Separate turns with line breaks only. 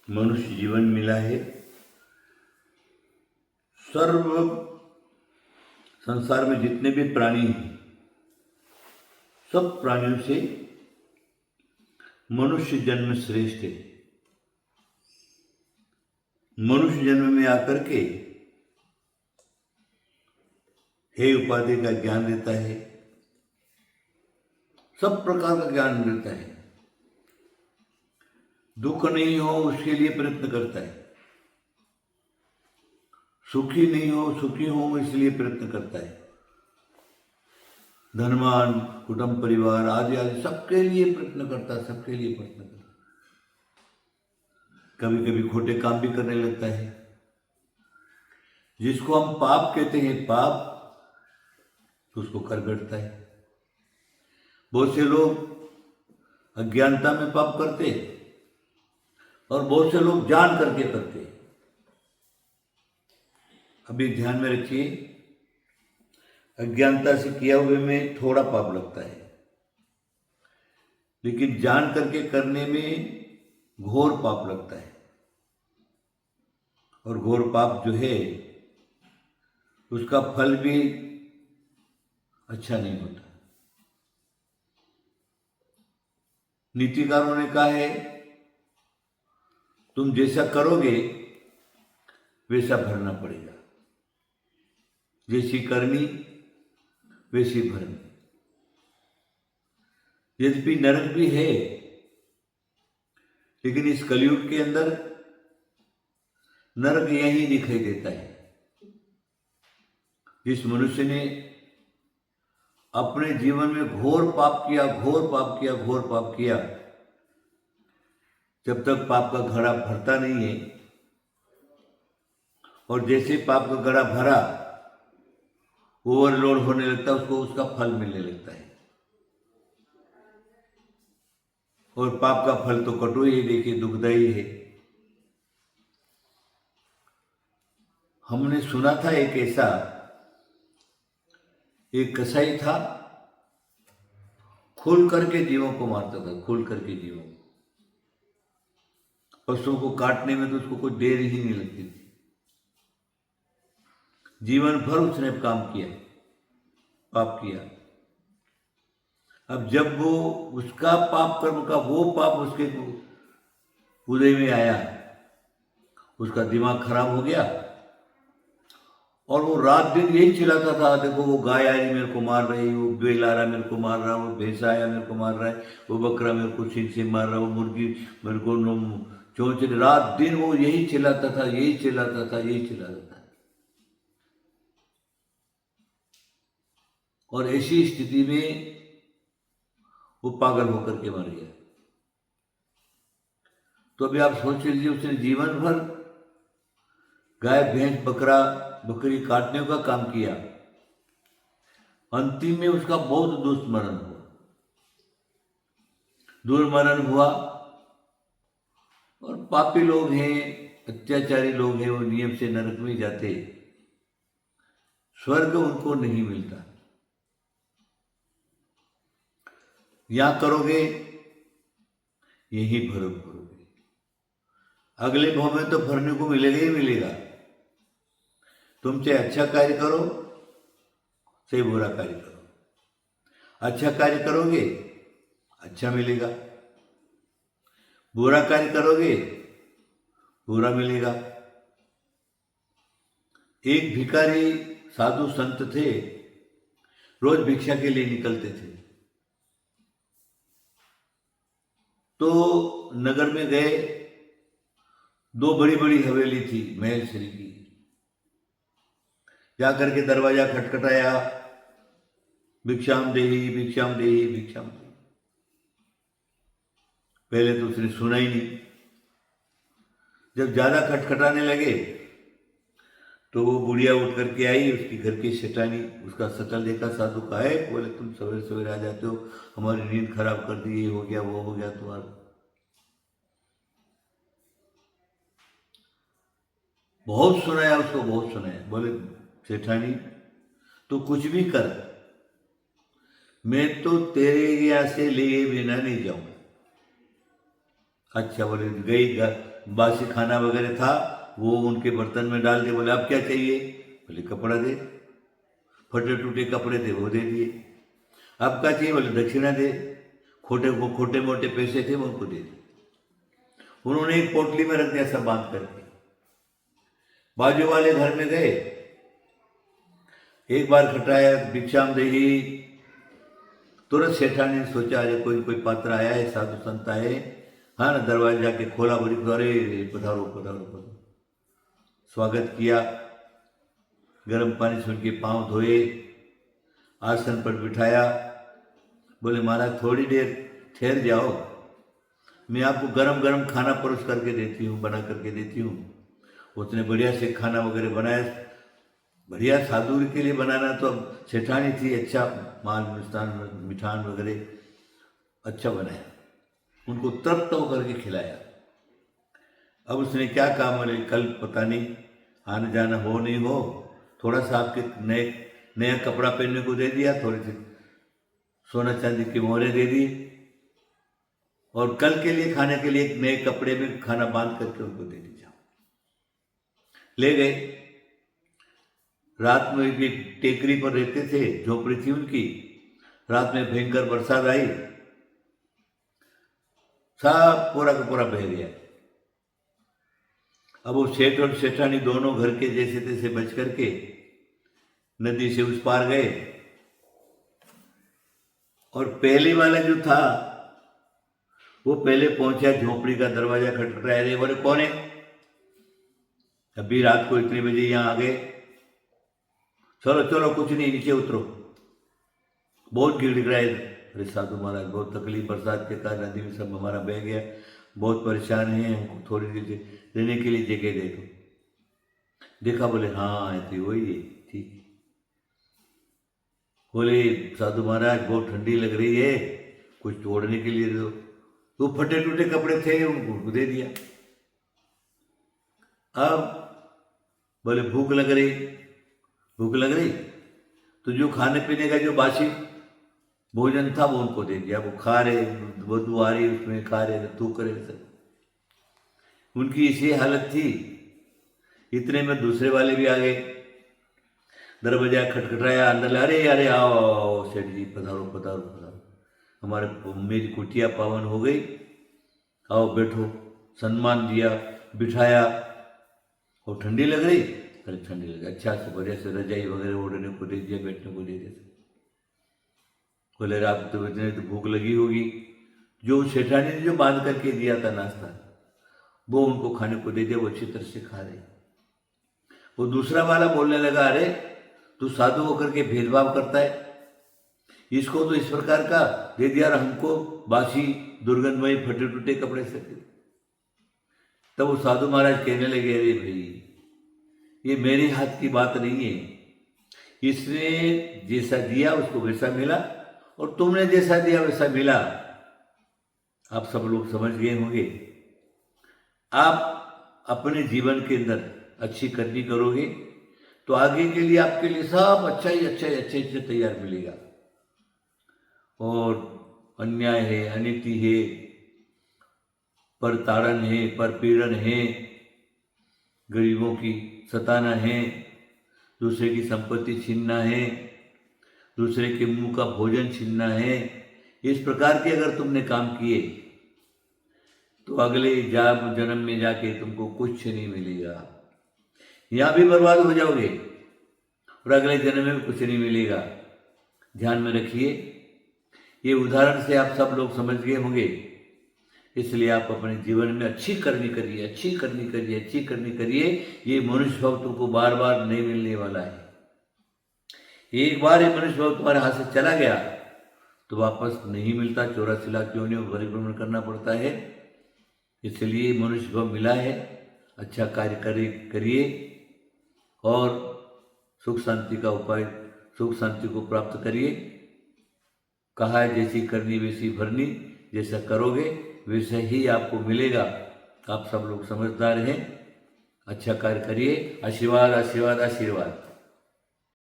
मनुष्य जीवन मिला है। सर्व संसार में जितने भी प्राणी हैं, सब प्राणियों से मनुष्य जन्म श्रेष्ठ है। मनुष्य जन्म में आकर के हे उपाधि का ज्ञान देता है, सब प्रकार का ज्ञान मिलता है। दुख नहीं हो उसके लिए प्रयत्न करता है, सुखी नहीं हो सुखी हो इसलिए प्रयत्न करता है। धनवान कुटुंब परिवार आदि आदि सबके लिए प्रयत्न करता है, सबके लिए प्रयत्न करता है। कभी कभी खोटे काम भी करने लगता है, जिसको हम पाप कहते हैं, पाप तो उसको कर बैठता है। बहुत से लोग अज्ञानता में पाप करते और बहुत से लोग जान करके करते। अभी ध्यान में रखिए, अज्ञानता से किया हुए में थोड़ा पाप लगता है, लेकिन जान करके करने में घोर पाप लगता है। और घोर पाप जो है उसका फल भी अच्छा नहीं होता। नीतिकारों ने कहा है, तुम जैसा करोगे वैसा भरना पड़ेगा, जैसी करनी वैसी भरनी। यद्यपि नरक भी है, लेकिन इस कलयुग के अंदर नरक यही दिखाई देता है। जिस मनुष्य ने अपने जीवन में घोर पाप किया, घोर पाप किया, घोर पाप किया, जब तक पाप का घड़ा भरता नहीं है, और जैसे पाप का घड़ा भरा ओवरलोड होने लगता है, उसको उसका फल मिलने लगता है। और पाप का फल तो कटु ही, देखिए दुखदायी है। हमने सुना था एक कसाई था, खुल करके जीवों को मारता था, खुल करके जीवों को। पशुओं को काटने में तो उसको कोई देर ही नहीं लगती थी। जीवन भर उसने काम किया, पाप किया। अब जब वो उसका पाप कर्म का वो पाप उसके उदय में आया, उसका दिमाग खराब हो गया और वो रात दिन यही चिल्लाता था, देखो वो गाय आई मेरे को मार रही, वो बैल आ रहा मेरे को मार रहा, वो भैंस आया मेरे को मार रहा है, वो बकरा मेरे को सींग से मार रहा, वो मुर्गी मेरे को चोंच। रात दिन वो यही चिल्लाता था, यही चिल्लाता था, यही चिल्लाता था। और ऐसी स्थिति में वो पागल होकर के मर गया। तो अभी आप सोच लीजिए, उसने जीवन भर गाय भैंस बकरा बकरी काटने का काम किया, अंतिम में उसका बहुत दुर्मरण हुआ। और पापी लोग हैं, अत्याचारी लोग हैं, वो नियम से नरक में जाते, स्वर्ग उनको नहीं मिलता। यहां करोगे यही भरोगे, अगले भाव में तो भरने को मिलेगा ही मिलेगा। तुम चाहे अच्छा कार्य करो चाहे बुरा कार्य करो, अच्छा कार्य करोगे अच्छा मिलेगा, बुरा कार्य करोगे बुरा मिलेगा। एक भिखारी साधु संत थे, रोज भिक्षा के लिए निकलते थे। तो नगर में गए, दो बड़ी बड़ी हवेली थी महल श्री की। जाकर के दरवाजा खटखटाया, भिक्षाम देही भिक्षाम देही भिक्षाम देही। पहले तो उसने सुना ही नहीं। जब ज्यादा खटखटाने लगे तो वो बुढ़िया उठ करके आई, उसकी घर की सेठानी, उसका शकल देखा साधु का है, बोले तुम सवेरे सवेरे आ जाते हो, हमारी नींद खराब कर दी, ये हो गया वो हो गया तुम्हारा। बहुत सुनाया उसको, बहुत सुनाया। बोले सेठानी तू कुछ भी कर, मैं तो तेरे यहाँ से लिए बिना नहीं जाऊंगा। अच्छा, बोले गई बासी खाना वगैरह था वो उनके बर्तन में डाल के बोले अब क्या चाहिए, बोले कपड़ा दे, फटे टूटे कपड़े थे वो दे दिए। अब क्या चाहिए, बोले दक्षिणा दे, खोटे मोटे पैसे थे वो उनको दे दिए। उन्होंने एक पोटली में रख दिया सब बांध करके। बाजू वाले घर में गए, एक बार खटाया भिक्षाम देही, तुरंत सेठानी ने सोचा अरे कोई पात्र आया है, साधु संत आए, हाँ ना, दरवाजा जाके खोला, बोली अरे पधारो पधारो पधारो। स्वागत किया, गर्म पानी से उनके पांव धोए, आसन पर बिठाया, बोले महाराज थोड़ी देर ठहर जाओ, मैं आपको गरम गरम खाना परोस करके देती हूँ, बना करके देती हूँ। उसने बढ़िया से खाना वगैरह बनाया, बढ़िया साधु के लिए बनाना तो सेठानी थी, अच्छा माल मिष्ठान मिठान वगैरह अच्छा बनाया, उनको तृप्त होकर के खिलाया। अब उसने क्या काम, बोले कल पता नहीं आने जाना हो नहीं हो, थोड़ा सा आपके नया कपड़ा पहनने को दे दिया, थोड़ी सी सोना चांदी की मोहरें दे दी, और कल के लिए खाने के लिए एक नए कपड़े में खाना बांध करके उनको दे दीजिए। ले गए। रात में भी टेकरी पर रहते थे, झोपड़ी थी उनकी, रात में भयंकर बरसात आई, सब पूरा का पूरा बह गया। अब वो सेठ और सेठानी दोनों घर के जैसे तैसे बच करके नदी से उस पार गए, और पहले वाला जो था वो पहले पहुंचा, झोपड़ी का दरवाजा खटखटाया, रे बोले कौन है, अभी रात को इतने बजे यहां आ गए, चलो चलो कुछ नहीं नीचे उतरो, बहुत गिड़गिड़ाए। अरे साधु महाराज बहुत तकलीफ, बरसात के कारण नदी में सब हमारा बह गया, बहुत परेशान है, हमको थोड़ी देर रहने के लिए जगह दे दो। देखा, बोले हाँ ऐसी वही है, ठीक। बोले साधु महाराज बहुत ठंडी लग रही है, कुछ ओढ़ने के लिए दो। तो फटे टूटे कपड़े थे उनको दे दिया। अब बोले भूख लग रही, तो जो खाने पीने का जो बासी भोजन था वो उनको दे दिया, वो खा रहे, बदबू आ रही उसमें, खा रहे, थूक रहे सब। उनकी इसी हालत थी। इतने में दूसरे वाले भी आ गए, दरवाजा खटखटाया, अंदर, अरे अरे आओ आओ सेठ जी पधारो पधारो पधारो, हमारे मेरी कुटिया पावन हो गई, आओ बैठो, सम्मान दिया, बिठाया। और ठंडी लग रही, अरे ठंडी लग रही, अच्छा से बढ़िया से रजाई वगैरह ओढ़ने को दे दिया, बैठने को दे दिया। बोले आप तो इतने तो भूख लगी होगी, जो सेठानी ने जो बांध करके दिया था नाश्ता वो उनको खाने को दे दिया, वो अच्छी तरह से खा रहे। वो दूसरा वाला बोलने लगा, अरे तू साधु होकर के भेदभाव करता है, इसको तो इस प्रकार का दे दिया, हमको बासी दुर्गंधमयी फटे टूटे कपड़े से। तब वो साधु महाराज कहने लगे, अरे भाई ये मेरे हाथ की बात नहीं है, इसने जैसा दिया उसको वैसा मिला, और तुमने जैसा दिया वैसा मिला। आप सब लोग समझ गए होंगे। आप अपने जीवन के अंदर अच्छी करनी करोगे तो आगे के लिए आपके लिए सब अच्छा ही अच्छे तैयार मिलेगा। और अन्याय है, अनिति है, पर ताड़न है, पर पीड़न है, गरीबों की सताना है, दूसरे की संपत्ति छीनना है, दूसरे के मुंह का भोजन छीनना है, इस प्रकार के अगर तुमने काम किए तो अगले जन्म में जाके तुमको कुछ नहीं मिलेगा, यहाँ भी बर्बाद हो जाओगे और अगले जन्म में भी कुछ नहीं मिलेगा। ध्यान में रखिए, ये उदाहरण से आप सब लोग समझ गए होंगे। इसलिए आप अपने जीवन में अच्छी करनी करिए। ये मनुष्य भाव तुमको बार बार नहीं मिलने वाला है। एक बार ये मनुष्य भाव तुम्हारे हाथ से चला गया तो वापस नहीं मिलता। 84 लाख योनियों को परिभ्रमण करना पड़ता है। इसलिए मनुष्य भाव मिला है, अच्छा कार्य करिए और सुख शांति का उपाय, सुख शांति को प्राप्त करिए। कहा है जैसी करनी वैसी भरनी, जैसा करोगे वैसे ही आपको मिलेगा। आप सब लोग समझदार हैं, अच्छा कार्य करिए। आशीर्वाद आशीर्वाद आशीर्वाद।